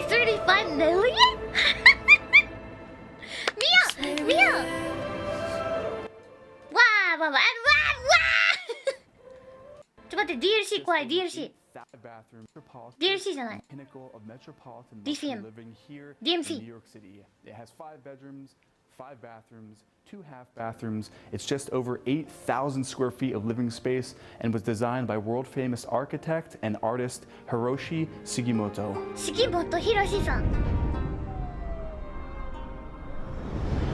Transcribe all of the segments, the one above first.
535 million? 見よわーわーわーわーわーちょっと待って、DLC 怖い、DLC じゃない DCM DMC It has 5 bedrooms, 5 bathrooms, 2 half bathrooms. It's just over 8,000 square feet of living space and was designed by world famous architect and artist Hiroshi Sugimoto. 杉本博さん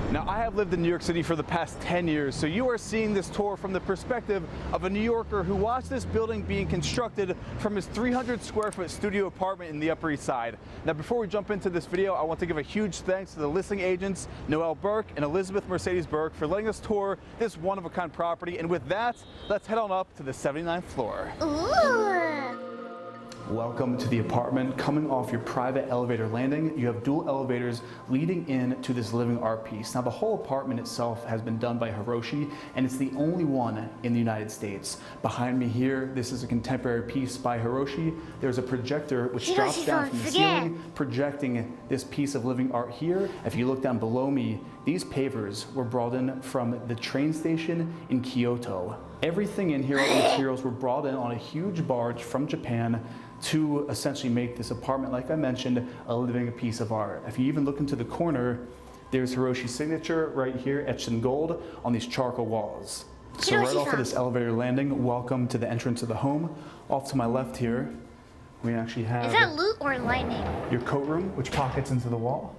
Now, I have lived in New York City for the past 10 years, so you are seeing this tour from the perspective of a New Yorker who watched this building being constructed from his 300 square foot studio apartment in the Upper East Side. Now, before we jump into this video, I want to give a huge thanks to the listing agents, Noelle Burke and Elizabeth Mercedes Burke, for letting us tour this one-of-a-kind property. And with that, let's head on up to the 79th floor. Ooh. Welcome to the apartment. Coming off your private elevator landing, you have dual elevators leading in to this living art piece. Now, the whole apartment itself has been done by Hiroshi, and it's the only one in the United States. Behind me here, this is a contemporary piece by Hiroshi. There's a projector which drops down from the ceiling, projecting this piece of living art here. If you look down below me, these pavers were brought in from the train station in Kyoto. Everything in here, all the materials were brought in on a huge barge from Japan to essentially make this apartment, like I mentioned, a living piece of art. If you even look into the corner, there's Hiroshi's signature right here, etched in gold on these charcoal walls. So right off of this elevator landing, welcome to the entrance of the home. Off to my left here, we actually have... Is that loot or lightning? Your coat room, which pockets into the wall.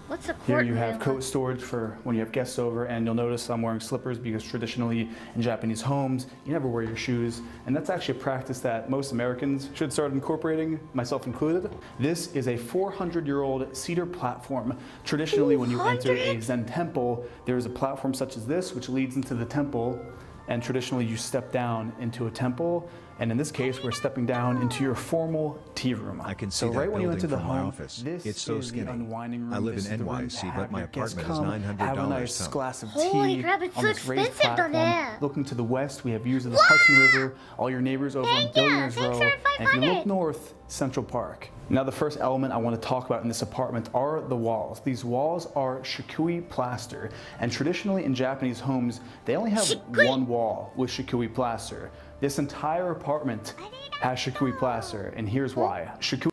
What's the Here you have coat storage for when you have guests over, and you'll notice I'm wearing slippers because traditionally in Japanese homes, you never wear your shoes, and that's actually a practice that most Americans should start incorporating, myself included. This is a 400-year-old cedar platform. Traditionally, when you enter a Zen temple, there's a platform such as this, which leads into the temple, and traditionally you step down into a temple. And in this case, we're stepping down into your formal tea room. I can see so that right when you enter building the from my home, office. this It's so is skinny. the unwinding room. I live This in is the room NYC, to but have my your guests apartment is come, $900 have a nice some. glass of Holy tea crap, it's on so this raised expensive down platform. there. Looking to the west, we have views of the Hudson River, all your neighbors over on Billionaires Row, Thanks for and if you 500. look north, Central Park. Now, the first element I want to talk about in this apartment are the walls. These walls are shikui plaster, and traditionally in Japanese homes, they only have one wall with shikui plaster. This entire apartment has shikui plaster, and here's why. Shikui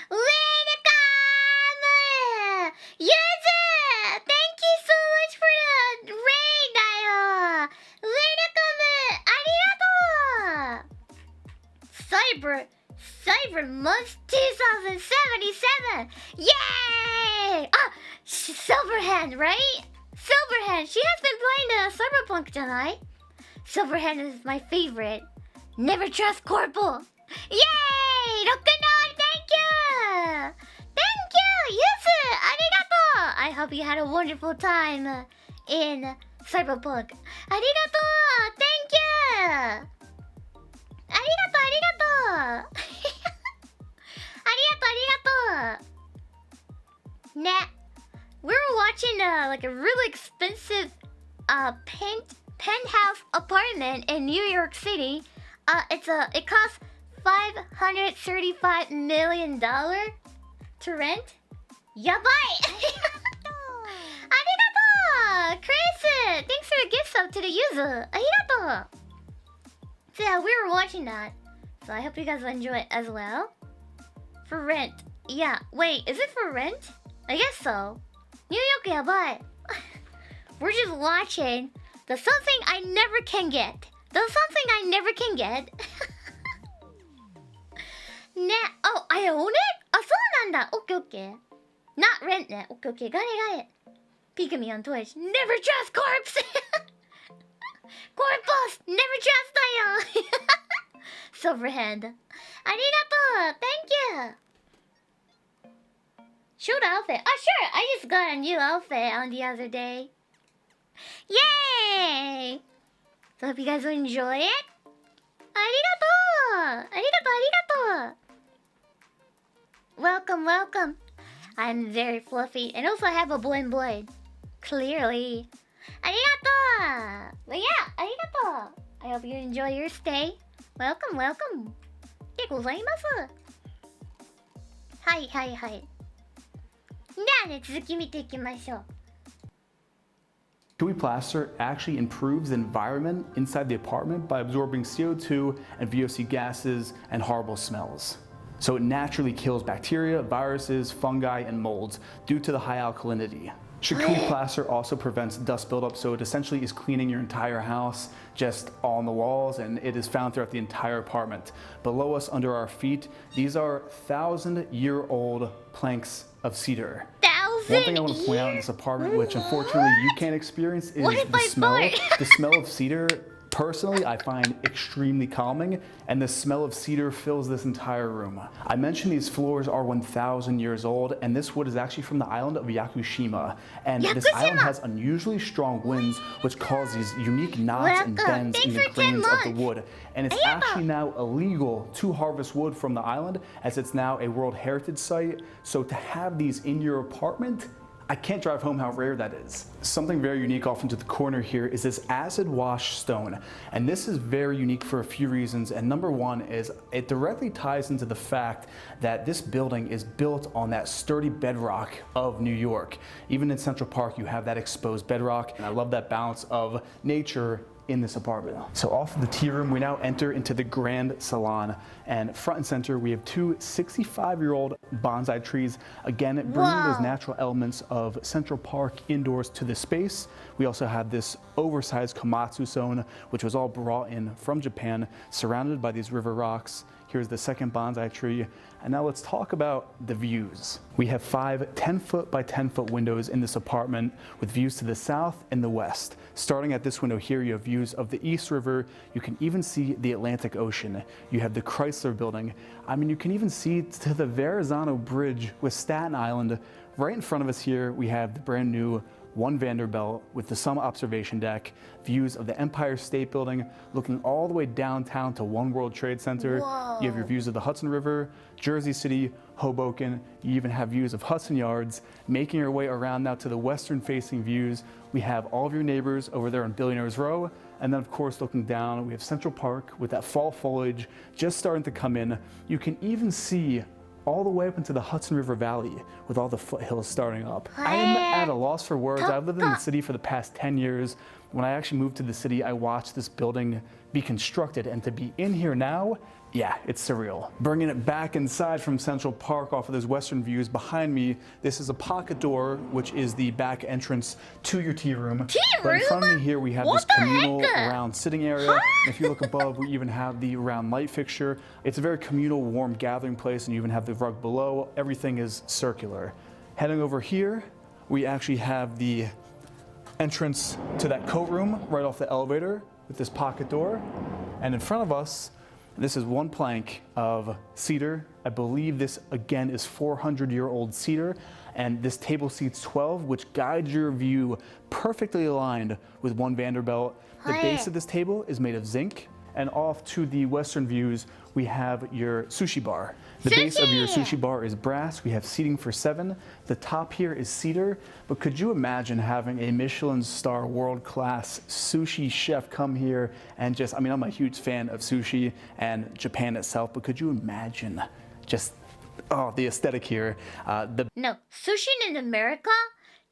Welcome! Yuzu! Thank you so much for the raid, Dayo! Welcome! Cyber Month 2077! Yay! Ah! Silverhand, right? Silverhand! She has been playing the Cyberpunk, じゃない? Silverhand is my favorite. Never trust Corporal! Yay! Rock'n'roll! Thank you! Thank you! Yuzu! Arigato! I hope you had a wonderful time in Cyberpunk. Arigato! Thank you! Arigato! Arigato! Nah. We were watching like a really expensive penthouse apartment in New York City. It costs $535 million to rent. Yabai! Arigato! Chris! Thanks for the gift sub to the user. Arigato! So yeah, we were watching that. So I hope you guys will enjoy it as well. For rent. Yeah, wait, is it for rent? I guess so. New York, yabai. We're just watching the something I never can get. The something I never can get. Oh, I own it? あ、そうなんだ。Okay, okay. Not rent it. Okay, okay. Got it. Pikamee on Twitch. Never trust corpse. Corpus. Never trust you. Silverhand. Arigato. Thank you. Show the outfit. Oh, sure. I just got a new outfit on the other day. Yay! So hope you guys will enjoy it. Arigato! Arigato! Welcome. I'm very fluffy and also I have a bling. Clearly. Arigato! But yeah, arigato! I hope you enjoy your stay. Welcome. でございます。はいはいはい。ではね、続き見ていきましょう。Pikamee plaster actually improves the environment inside the apartment by absorbing CO2 and VOC gases and horrible smells. So it naturally kills bacteria, viruses, fungi, and molds due to the high alkalinity. Pikamee plaster also prevents dust buildup, so it essentially is cleaning your entire house just on the walls, and it is found throughout the entire apartment. Below us, under our feet, these are 1,000-year-old planks of cedar. One thing I want to point out in this apartment, which unfortunately you can't experience, is the smell. The smell of cedar, personally, I find extremely calming, and the smell of cedar fills this entire room. I mentioned these floors are 1,000 years old, and this wood is actually from the island of Yakushima. And this island has unusually strong winds, which cause these unique knots and bends in the grains of the wood. And it's actually now illegal to harvest wood from the island, as it's now a World Heritage Site. So to have these in your apartment, I can't drive home how rare that is. Something very unique off into the corner here is this acid wash stone. And this is very unique for a few reasons. And number one is it directly ties into the fact that this building is built on that sturdy bedrock of New York. Even in Central Park, you have that exposed bedrock. And I love that balance of nature in this apartment. So off of the tea room, we now enter into the grand salon, and front and center we have two 65-year-old bonsai trees, again bringing those natural elements of Central Park indoors to the space. We also have this oversized komatsu zone, which was all brought in from Japan, surrounded by these river rocks. Here's the second bonsai tree. And now let's talk about the views. We have 5 10-foot by 10-foot windows in this apartment with views to the south and the west. Starting at this window here, you have views of the East River. You can even see the Atlantic Ocean. You have the Chrysler Building. I mean, you can even see to the Verrazano Bridge with Staten Island. Right in front of us here, we have the brand new One Vanderbilt with the Summit Observation Deck, views of the Empire State Building, looking all the way downtown to One World Trade Center. You have your views of the Hudson River, Jersey City, Hoboken. You even have views of Hudson Yards. Making your way around now to the western-facing views, we have all of your neighbors over there on Billionaires Row. And then, of course, looking down, we have Central Park with that fall foliage just starting to come in. You can even see all the way up into the Hudson River Valley with all the foothills starting up. I am at a loss for words. I've lived in the city for the past 10 years. When I actually moved to the city, I watched this building be constructed, and to be in here now, yeah, it's surreal. Bringing it back inside from Central Park off of those western views behind me, this is a pocket door, which is the back entrance to your tea room. But in front of me here, we have this communal round sitting area. And if you look above, we even have the round light fixture. It's a very communal, warm gathering place, and you even have the rug below. Everything is circular. Heading over here, we actually have the entrance to that coat room right off the elevator with this pocket door. And in front of us, this is one plank of cedar. I believe this, again, is 400-year-old cedar. And this table seats 12, which guides your view perfectly aligned with One Vanderbilt. The base of this table is made of zinc. And off to the western views, we have your sushi bar. The base of your sushi bar is brass. We have seating for 7. The top here is cedar. But could you imagine having a Michelin star world-class sushi chef come here and just, I mean, I'm a huge fan of sushi and Japan itself, but could you imagine just, oh, the aesthetic here. No, sushi in America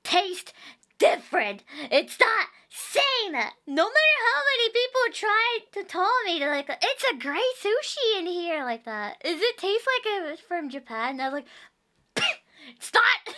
tastes different. It's not same. No matter how many people try to tell me, they're like, it's a great sushi in here like that. Does it taste like it was from Japan? And I was like, it's not.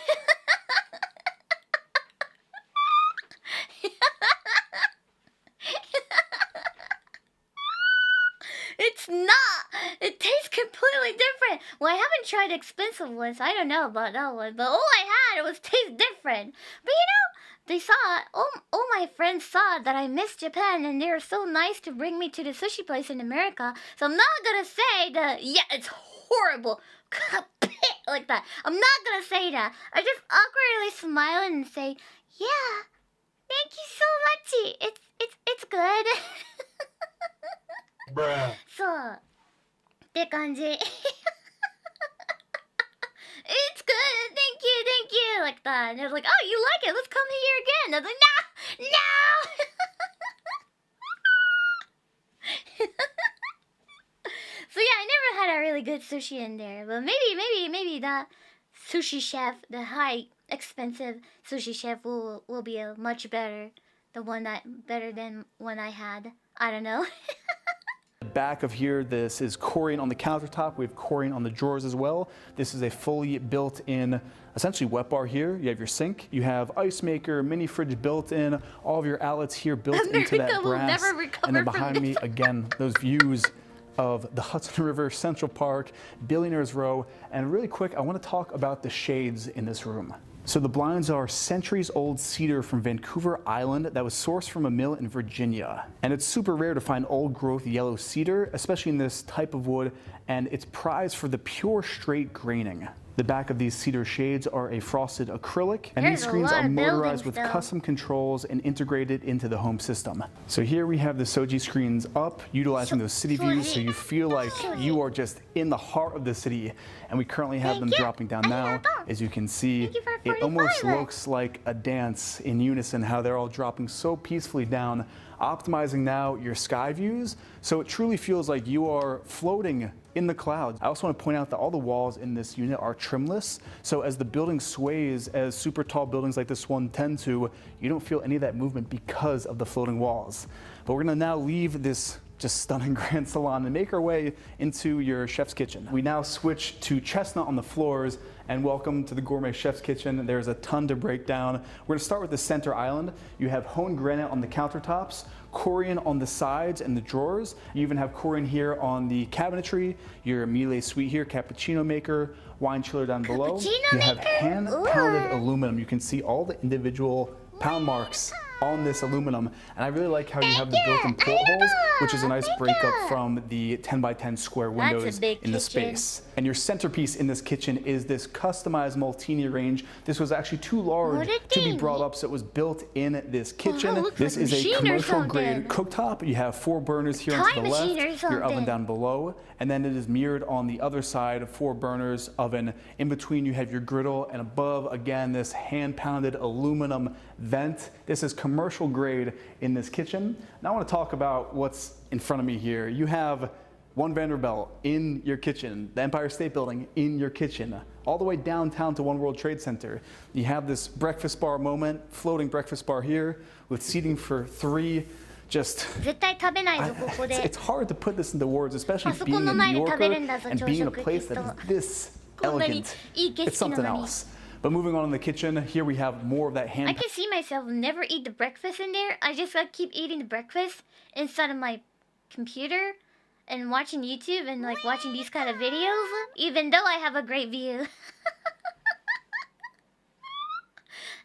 It's not. It tastes completely different. Well, I haven't tried expensive ones. I don't know about that one. But all I had was taste different. But you know, they saw, all my friends saw that I missed Japan, and they were so nice to bring me to the sushi place in America. So I'm not gonna say that, yeah, it's horrible. Like that. I'm not gonna say that. I just awkwardly smile and say, yeah, thank you so much. It's good. Bruh. そうって感じ It's good, thank you, like that. And they're like, oh, you like it, let's come here again. I was like, no. So yeah, I never had a really good sushi in there, but maybe the sushi chef, the high expensive sushi chef will be a much better, better than one I had. I don't know. Back of here, this is Corian on the countertop. We have Corian on the drawers as well. This is a fully built-in, essentially wet bar here. You have your sink, you have ice maker, mini fridge built in, all of your outlets here built into that brass. And then behind me, again, those views of the Hudson River, Central Park, Billionaires Row. And really quick, I want to talk about the shades in this room. So the blinds are centuries-old cedar from Vancouver Island that was sourced from a mill in Virginia. And it's super rare to find old-growth yellow cedar, especially in this type of wood, and it's prized for the pure straight graining. The back of these cedar shades are a frosted acrylic, and these screens are motorized with custom controls and integrated into the home system. So here we have the Soji screens up, utilizing those city views, so you feel like you are just in the heart of the city. And we currently have them dropping down now. As you can see, it almost looks like a dance in unison, how they're all dropping so peacefully down, optimizing now your sky views, so it truly feels like you are floating in the clouds. I also want to point out that all the walls in this unit are trimless, so as the building sways, as super tall buildings like this one tend to, you don't feel any of that movement because of the floating walls. But we're going to now leave this just stunning grand salon and make our way into your chef's kitchen. We now switch to chestnut on the floors, and welcome to the gourmet chef's kitchen. There's a ton to break down. We're gonna start with the center island. You have honed granite on the countertops, Corian on the sides and the drawers. You even have Corian here on the cabinetry, your Miele suite here, cappuccino maker, wine chiller down below. You have hand pounded aluminum. You can see all the individual pound marks on this aluminum, and I really like how you have the built-in portholes, which is a nice breakup from the 10x10 square windows in the space. And your centerpiece in this kitchen is this customized Multini range. This was actually too large to be brought up, so it was built in this kitchen. This is a commercial grade cooktop. You have 4 burners here on the left, your oven down below, and then it is mirrored on the other side, 4 burners, oven. In between you have your griddle, and above, again, this hand-pounded aluminum vent. This is commercial grade in this kitchen. Now I want to talk about what's in front of me here. You have One Vanderbilt in your kitchen, the Empire State Building in your kitchen, all the way downtown to One World Trade Center. You have this breakfast bar moment, floating breakfast bar here with seating for 3. Just, it's hard to put this into words, especially being a New Yorker and being in a place that is this elegant. It's something else. But moving on in the kitchen, here we have more of that hand. I can see myself never eat the breakfast in there. I just like keep eating the breakfast inside of my computer and watching YouTube and like watching these kind of videos, even though I have a great view.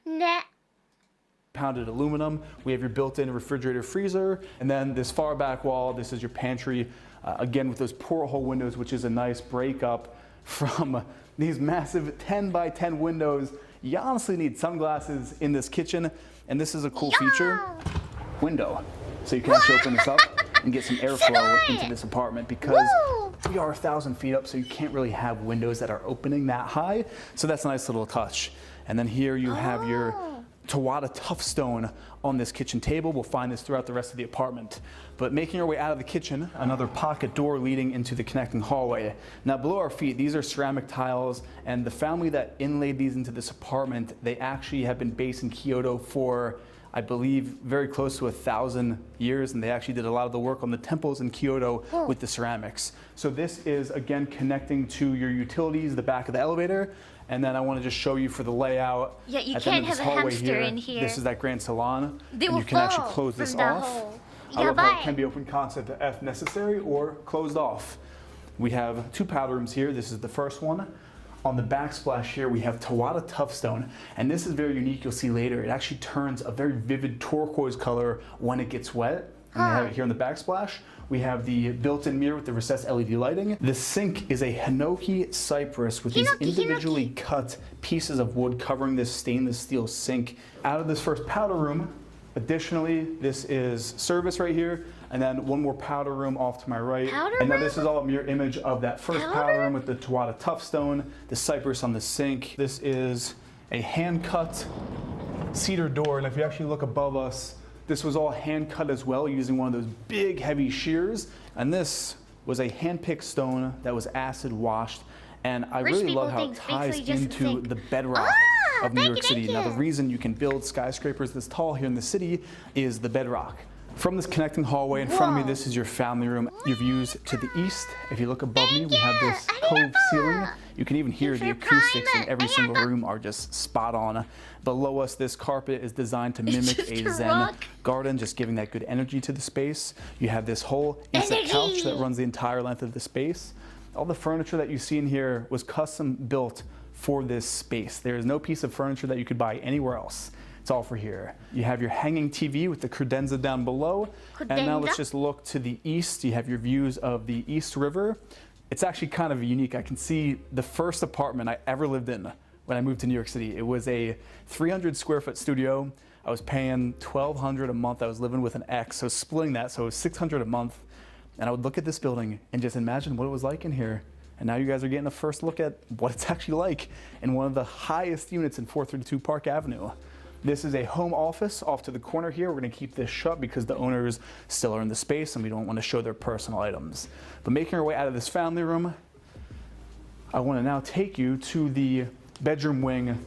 Nah. Pounded aluminum. We have your built-in refrigerator freezer, and then this far back wall, this is your pantry, again with those porthole windows, which is a nice breakup from these massive 10x10 windows. You honestly need sunglasses in this kitchen, and this is a cool feature. Window. So you can actually open this up and get some airflow into this apartment, because we are 1,000 feet up, so you can't really have windows that are opening that high. So that's a nice little touch. And then here you have your Tawada Tough Stone on this kitchen table. We'll find this throughout the rest of the apartment. But making our way out of the kitchen, another pocket door leading into the connecting hallway. Now below our feet, these are ceramic tiles, and the family that inlaid these into this apartment, they actually have been based in Kyoto for, I believe, very close to 1,000 years, and they actually did a lot of the work on the temples in Kyoto with the ceramics. So this is, again, connecting to your utilities, the back of the elevator. And then I want to just show you for the layout. Yeah, you can't have a hamster in here. This is that grand salon. And you can actually close this off. I love how it can be open concept if necessary or closed off. We have 2 powder rooms here. This is the first one. On the backsplash here, we have Tawada Tough Stone. And this is very unique. You'll see later. It actually turns a very vivid turquoise color when it gets wet. And they have it here on the backsplash. We have the built-in mirror with the recessed LED lighting. The sink is a Hinoki cypress with these individually cut pieces of wood covering this stainless steel sink. Out of this first powder room, additionally, this is service right here, and then one more powder room off to my right. And now this is all a mirror image of that first powder room with the Tawada Tough Stone, the cypress on the sink. This is a hand-cut cedar door, and if you actually look above us, this was all hand cut as well, using one of those big heavy shears. And this was a hand-picked stone that was acid washed, and I Rich really people love how it think ties basically just into think, the bedrock of New York City. Now, the reason you can build skyscrapers this tall here in the city is the bedrock. From this connecting hallway in front of me, this is your family room. Your views to the east. If you look above me, we have this cove ceiling. You can even hear the acoustics in every single room are just spot on. Below us, this carpet is designed to mimic a Zen garden, just giving that good energy to the space. You have this whole instant couch that runs the entire length of the space. All the furniture that you see in here was custom built for this space. There is no piece of furniture that you could buy anywhere else. It's all for here. You have your hanging TV with the credenza down below. And now let's just look to the east. You have your views of the East River. It's actually kind of unique. I can see the first apartment I ever lived in when I moved to New York City. It was a 300 square foot studio. I was paying $1,200 a month. I was living with an ex, so splitting that, so it was $600 a month. And I would look at this building and just imagine what it was like in here. And now you guys are getting a first look at what it's actually like in one of the highest units in 432 Park Avenue. This is a home office off to the corner here. We're gonna keep this shut because the owners still are in the space and we don't wanna show their personal items. But making our way out of this family room, I wanna now take you to the bedroom wing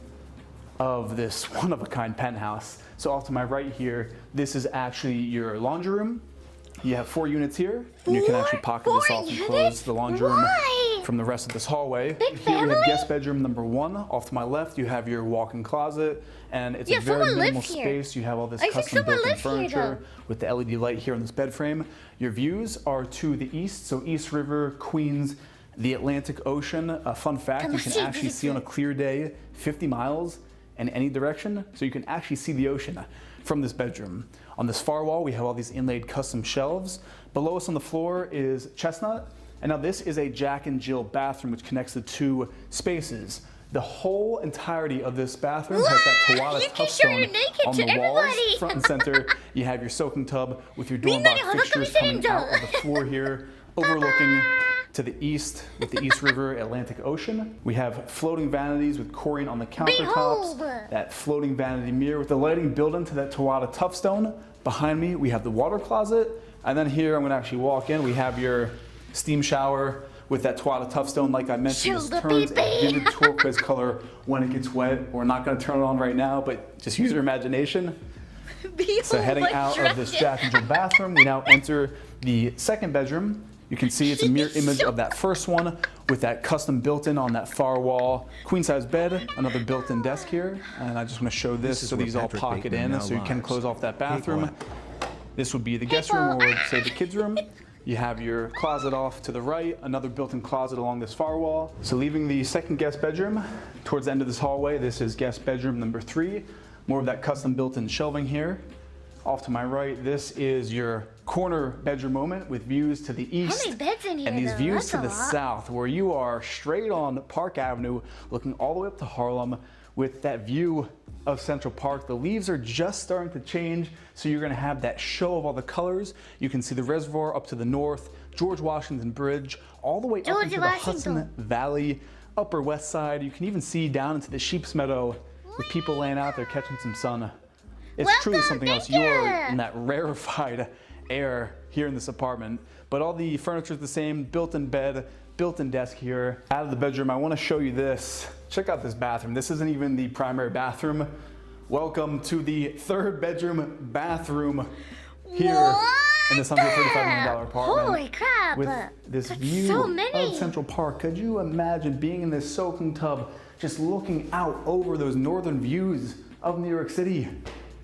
of this one-of-a-kind penthouse. So off to my right here, this is actually your laundry room. You have 4 units here, and you can actually pocket this off and close the laundry room from the rest of this hallway. Here we have guest bedroom number 1. Off to my left, you have your walk-in closet, and it's a very minimal space. You have all this custom built-in furniture with the LED light here on this bed frame. Your views are to the east, so East River, Queens, the Atlantic Ocean. A fun fact, you can actually see on a clear day 50 miles in any direction, so you can actually see the ocean from this bedroom. On this far wall, we have all these inlaid custom shelves. Below us on the floor is Chestnut. And now this is a Jack and Jill bathroom, which connects the 2 spaces. The whole entirety of this bathroom has that Tawada touchstone on the walls, front and center. You have your soaking tub with your Dornbach fixtures coming out of the floor here, overlooking to the east with the East River Atlantic Ocean. We have floating vanities with Corian on the countertops, that floating vanity mirror with the lighting built into that Tawada toughstone. Behind me, we have the water closet. And then here, I'm gonna actually walk in, we have your steam shower with that Tawada toughstone. Like I mentioned, this turns a vivid turquoise color when it gets wet. We're not gonna turn it on right now, but just use your imagination. So heading out of this Jack and Jill bathroom, we now enter the second bedroom. You can see it's a mirror image of that first one with that custom built-in on that far wall. Queen size bed, another built-in desk here. And I just want to show this so these all pocket in so you can close off that bathroom. This would be the guest room or say the kids room. You have your closet off to the right, another built-in closet along this far wall. So leaving the second guest bedroom, towards the end of this hallway, this is guest bedroom number 3. More of that custom built-in shelving here. Off to my right, this is your corner bedroom moment with views to the east. How many beds in here, and these views to the south, where you are straight on Park Avenue, looking all the way up to Harlem with that view of Central Park. The leaves are just starting to change, so you're gonna have that show of all the colors. You can see the reservoir up to the north, George Washington Bridge, all the way up into the Hudson Valley, Upper West Side. You can even see down into the Sheep's Meadow with people laying out there catching some sun. It's truly something else. You're in that rarefied air here in this apartment, but all the furniture is the same, built-in bed, built-in desk here. Out of the bedroom, I want to show you this. Check out this bathroom. This isn't even the primary bathroom. Welcome to the 3rd bedroom bathroom here in this $135 million apartment. Holy crap! With this view of Central Park. Could you imagine being in this soaking tub, just looking out over those northern views of New York City?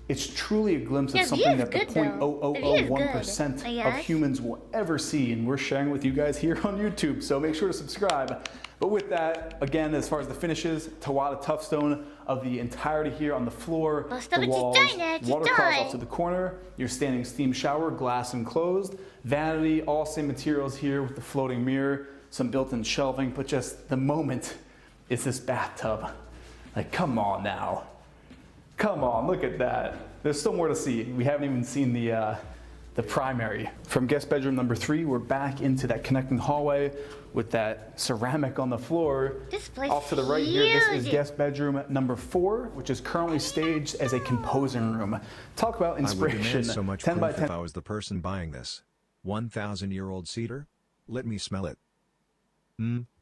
It's truly a glimpse of something that the 0.0001% of humans will ever see, and we're sharing it with you guys here on YouTube, so make sure to subscribe. But with that, again, as far as the finishes, Tawada toughstone of the entirety here on the floor, the walls, water closet off to the corner, your standing steam shower, glass enclosed, vanity, all same materials here with the floating mirror, some built-in shelving, but just the moment is this bathtub. Like, come on now. Come on, look at that. There's still more to see. We haven't even seen the primary. From guest bedroom number 3, we're back into that connecting hallway with that ceramic on the floor. This place off to the right here, this is guest bedroom number 4, which is currently staged as a composing room. Talk about inspiration. I would demand so much 10 by proof 10. if I was the person buying this. 1,000-year-old cedar? Let me smell it.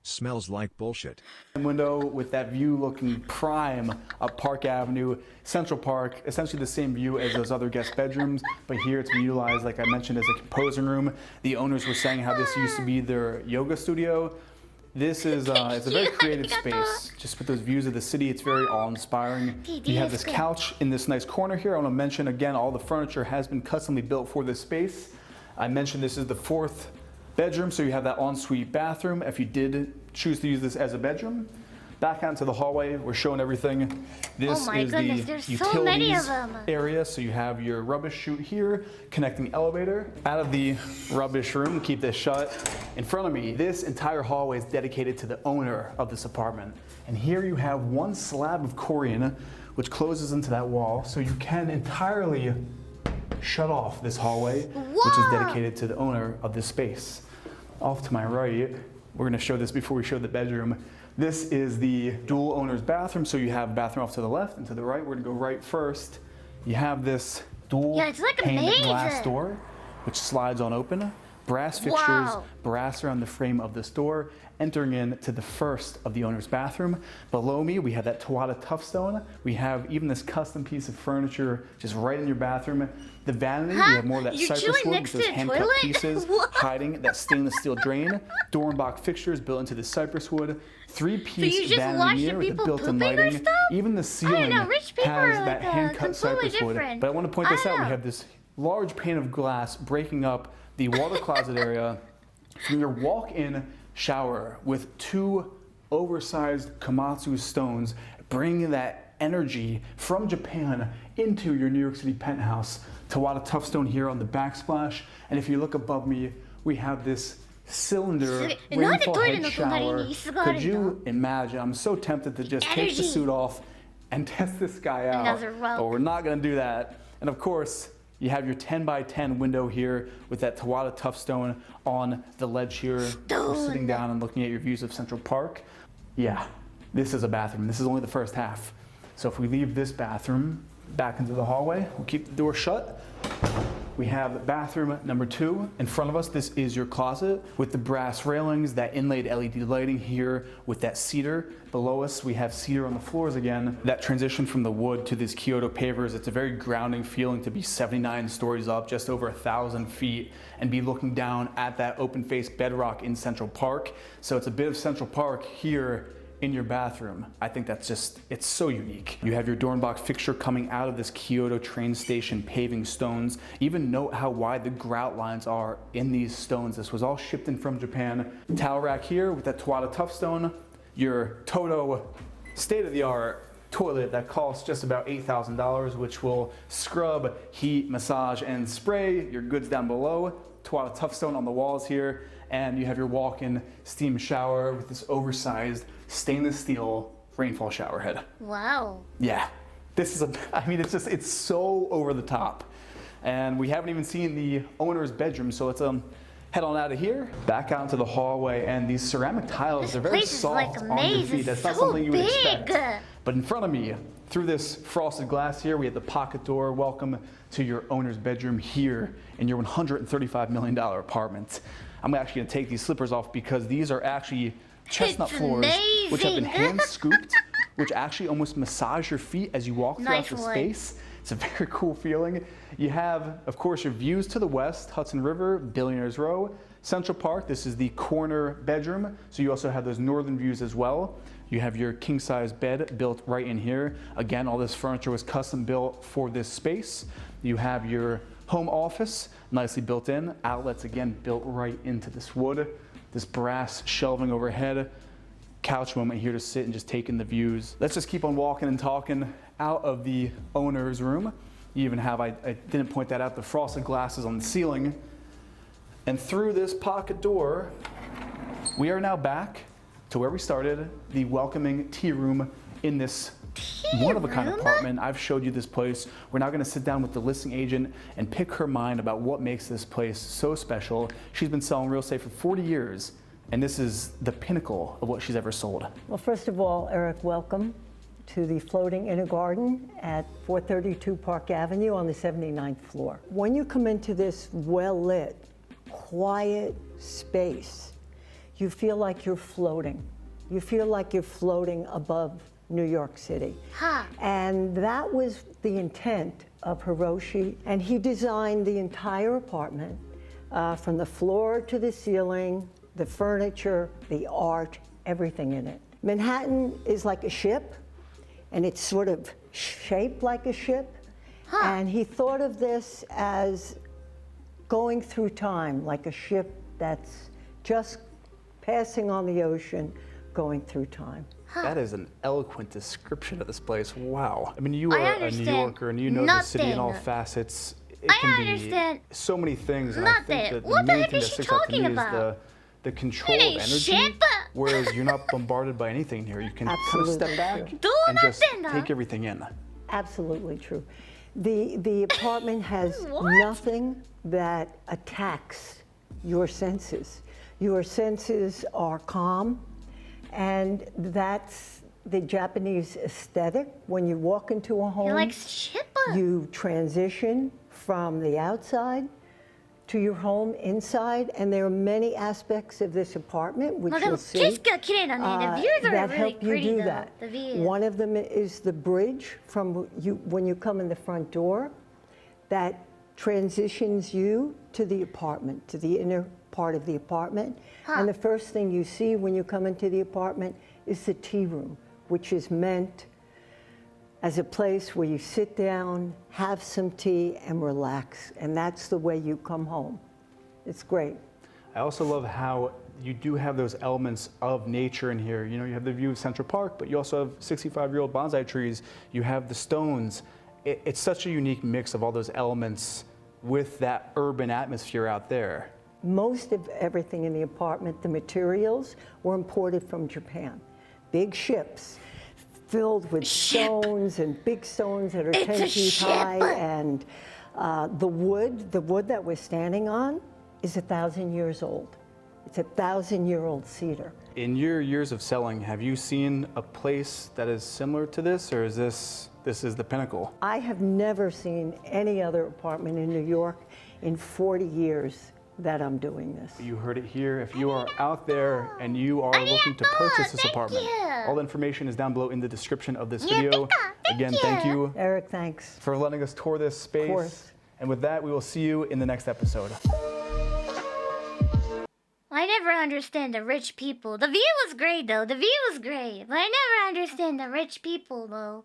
Smells like bullshit. Window with that view looking prime up Park Avenue, Central Park, essentially the same view as those other guest bedrooms, but here it's been utilized, like I mentioned, as a composing room. The owners were saying how this used to be their yoga studio. This is it's a very creative space. Just with those views of the city, it's very awe-inspiring. You have this couch in this nice corner here. I want to mention again, all the furniture has been customly built for this space. I mentioned this is the 4th bedroom, so you have that ensuite bathroom if you did choose to use this as a bedroom. Back out into the hallway, we're showing everything. This is the utilities area, so you have your rubbish chute here, connecting the elevator. Out of the rubbish room, keep this shut. In front of me, this entire hallway is dedicated to the owner of this apartment. And here you have one slab of corian, which closes into that wall, so you can entirely shut off this hallway, which is dedicated to the owner of this space. Off to my right, we're gonna show this before we show the bedroom. This is the dual owner's bathroom, so you have a bathroom off to the left and to the right. We're gonna go right first. You have this dual pane glass door, which slides on open. Brass fixtures, brass around the frame of this door, entering into the first of the owner's bathroom. Below me, we have that Tawada Toughstone. We have even this custom piece of furniture just right in your bathroom. The vanity, we have more of that cypress wood with those hand-cut pieces hiding that stainless steel drain. Dornbach fixtures built into the cypress wood. 3-piece vanity mirror with the built-in lighting. Even the ceiling has that hand-cut cypress wood. But I want to point this out. We have this large pane of glass breaking up the water closet area from your walk-in shower with 2 oversized Komatsu stones, bringing that energy from Japan into your New York City penthouse. Tawada Toughstone here on the backsplash, and if you look above me, we have this cylinder rainfall head shower. Could you imagine? I'm so tempted to just take the suit off and test this guy out, but we're not going to do that. And of course, you have your 10x10 window here with that Tawada Toughstone on the ledge here. We're sitting down and looking at your views of Central Park. Yeah, this is a bathroom. This is only the first half. So if we leave this bathroom back into the hallway, we'll keep the door shut. We have bathroom number 2 in front of us. This is your closet with the brass railings, that inlaid LED lighting here with that cedar. Below us, we have cedar on the floors again. That transition from the wood to these Kyoto pavers, it's a very grounding feeling to be 79 stories up, just over 1,000 feet, and be looking down at that open-faced bedrock in Central Park. So it's a bit of Central Park here in your bathroom. I think that's just, it's so unique. You have your Dornbach fixture coming out of this Kyoto train station paving stones. Even note how wide the grout lines are in these stones. This was all shipped in from Japan. Towel rack here with that Tawada Toughstone. Your Toto state-of-the-art toilet that costs just about $8,000, which will scrub, heat, massage, and spray your goods down below. Tawada Toughstone on the walls here. And you have your walk-in steam shower with this oversized stainless steel rainfall shower head. Wow. Yeah, this is I mean, it's so over the top. And we haven't even seen the owner's bedroom, so let's head on out of here. Back out into the hallway, and these ceramic tiles, they're very soft on your feet. That's not something you would expect. But in front of me, through this frosted glass here, we have the pocket door. Welcome to your owner's bedroom here in your $135 million apartment. I'm actually gonna take these slippers off because these are actually chestnut floors, which have been hand scooped, which actually almost massage your feet as you walk throughout the space. It's a very cool feeling. You have, of course, your views to the west, Hudson River, Billionaires Row, Central Park. This is the corner bedroom, so you also have those northern views as well. You have your king-size bed built right in here. Again, all this furniture was custom built for this space. You have your home office, nicely built in. Outlets, again, built right into this wood. This brass shelving overhead. Couch moment here to sit and just take in the views. Let's just keep on walking and talking out of the owner's room. You even have, I didn't point that out, the frosted glasses on the ceiling. And through this pocket door, we are now back to where we started, the welcoming tea room in this one-of-a-kind apartment. I've showed you this place. We're now gonna sit down with the listing agent and pick her mind about what makes this place so special. She's been selling real estate for 40 years, and this is the pinnacle of what she's ever sold. Well, first of all, Eric, welcome to the Floating Inner Garden at 432 Park Avenue on the 79th floor. When you come into this well-lit, quiet space. You feel like you're floating. You feel like you're floating above New York City. Huh. And that was the intent of Hiroshi. And he designed the entire apartment from the floor to the ceiling, the furniture, the art, everything in it. Manhattan is like a ship, and it's sort of shaped like a ship. Huh. And he thought of this as going through time, like a ship that's just passing on the ocean, going through time. That is an eloquent description of this place. Wow. I mean, you I are a understand New Yorker and you know the city in all nothing. facets. It I can understand be so many things. And I think nothing. that the What the main heck thing is that she sticks out to talking me is about? the control It of ain't energy. ship. Whereas you're not bombarded by anything here. You can kind of Absolutely step back true. Do and just nothing. take everything in. Absolutely true. The apartment has What? nothing that attacks your senses. Your senses are calm, and that's the Japanese aesthetic. When you walk into a home, He likes ship. you transition from the outside to your home inside, and there are many aspects of this apartment which you'll see 景色が綺麗だね。The views are that really help you pretty do though. that. The view. One of them is the bridge from you when you come in the front door that transitions you to the apartment, to the inner part of the apartment. And the first thing you see when you come into the apartment is the tea room, which is meant as a place where you sit down, have some tea, and relax. And that's the way you come home. It's great. I also love how you do have those elements of nature in here. You know, you have the view of Central Park, but you also have 65-year-old bonsai trees. You have the stones. It's such a unique mix of all those elements with that urban atmosphere out there. Most of everything in the apartment, the materials, were imported from Japan. Big ships filled with stones and big stones that are It's 10 a feet ship. high. And the wood that we're standing on is 1,000 years old. It's 1,000-year-old cedar. In your years of selling, have you seen a place that is similar to this, or is this is the pinnacle? I have never seen any other apartment in New York in 40 years that I'm doing this. You heard it here. If you are out there and you are looking to purchase this Thank apartment, you. all the information is down below in the description of this Yeah, video. thank Again, you. thank you Eric, thanks. for letting us tour this space. course. And with that, we will see you in the next episode. I never understand the rich people. The view was great though. The view was great. But I never understand the rich people though.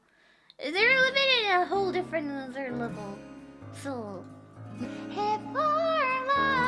They're living in a whole different other level. So, if our lives